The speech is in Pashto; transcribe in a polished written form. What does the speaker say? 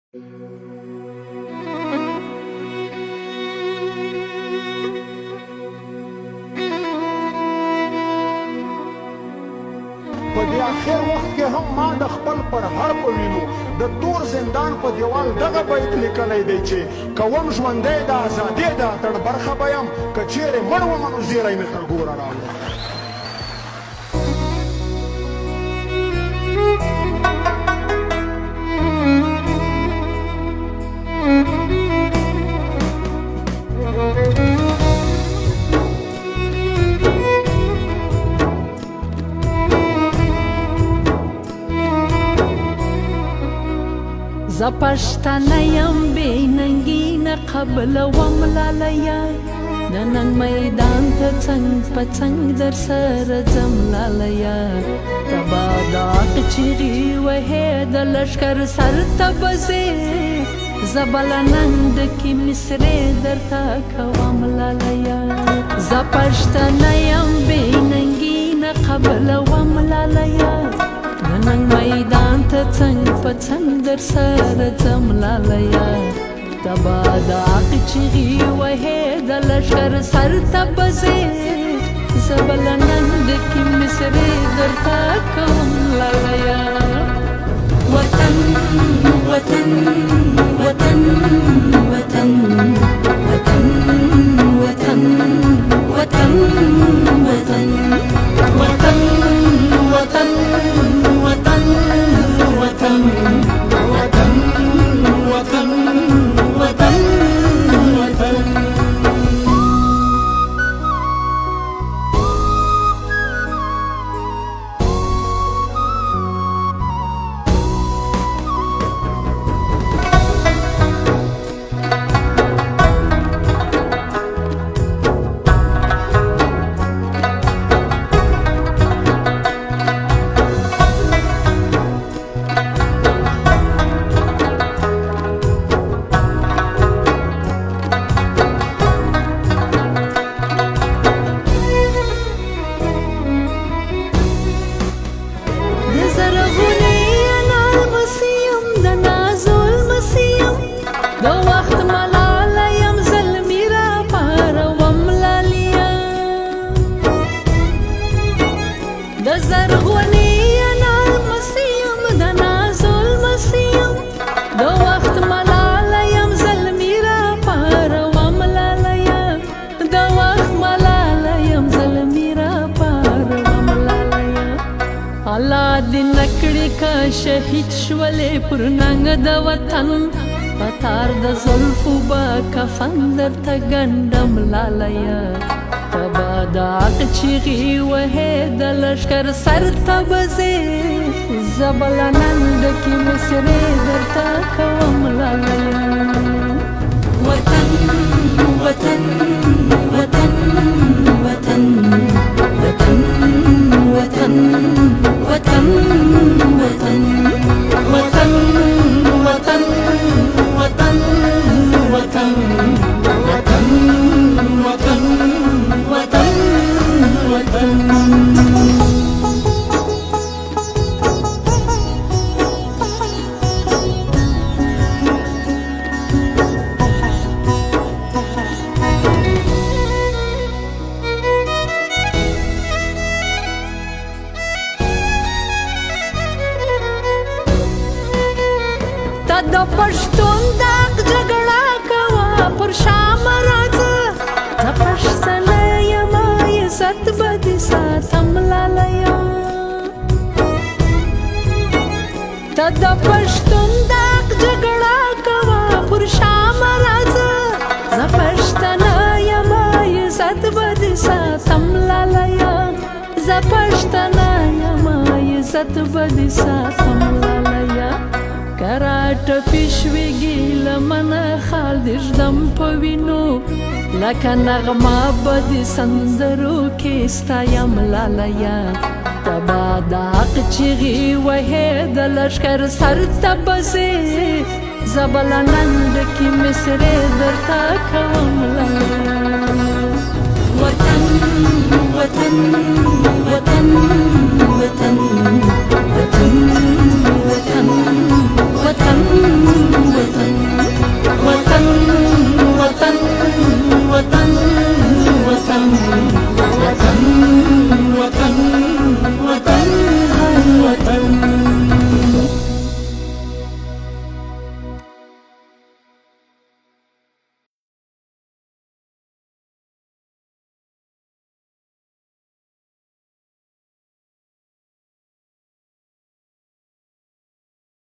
په دې اخر وخت کې هم ما د خپل پر هر په وینو د تور زندان په دیوال دغه بیت لیکلی دی چې کوم ژوندی د ازادۍ د اتڼ برخه به یم که چیرې مړ ومه نو زیری مې تر ګوره راوړه. زه پښتنه یم بې ننګي نه قبلوم لالیه د ننګ میدان ته څنګ په څنګ در سره ځم لالیه ته به دا چیغې وهې د لښکر سر ته به ځې زه به له ننګ ډکې مصرې درته کوم لالیه زه پښتنه یم بې ننګي نه قبلوم لالیه د ننګ میدان ته څنګ په څنګ در سره ځم لالیه ته به د حق چیغې وهې د لښکر سر ته به ځې زه به له ننګ ډکې مصرې درته کوم لالیه وطن وطن وطن وطن وطن وطن وطن وطن وطن وطن وطن وطن وطن وطن وطن وطن شهید شولې پر ننګ د وطن په تار د زلفو به کفن درته ګنډم لالیه ته به د حق چیغې وهې د لښکر سر ته به ځې زه به له ننګ ډکې مصرې درته کوم لالیه وطن وطن وطن وطن وطن وطن وطن وطن وطن وطن وطن وطن وطن وطن وطن د پښتون داغ جګړه کوه پر شام راځه زه پښتنه یم عزت به دې ساتم لالیه ته د پښتون داغ جګړه کوه پر شام راځه زه پښتنه یم عزت به دې ساتم لالیه زه پښتنه یم عزت به دې ساتم لالیه کراټ پیشویږي لمنه خال دې ږدم په وینو لکه نغمه به دې سندرو کې ستایم لالیه ته به د حق چیغې وهې د لښکر سر ته به ځې زه به له ننګ ډکې مصرې درته کوم لالیه وطن وطن وطن وطن وطن وطن وطن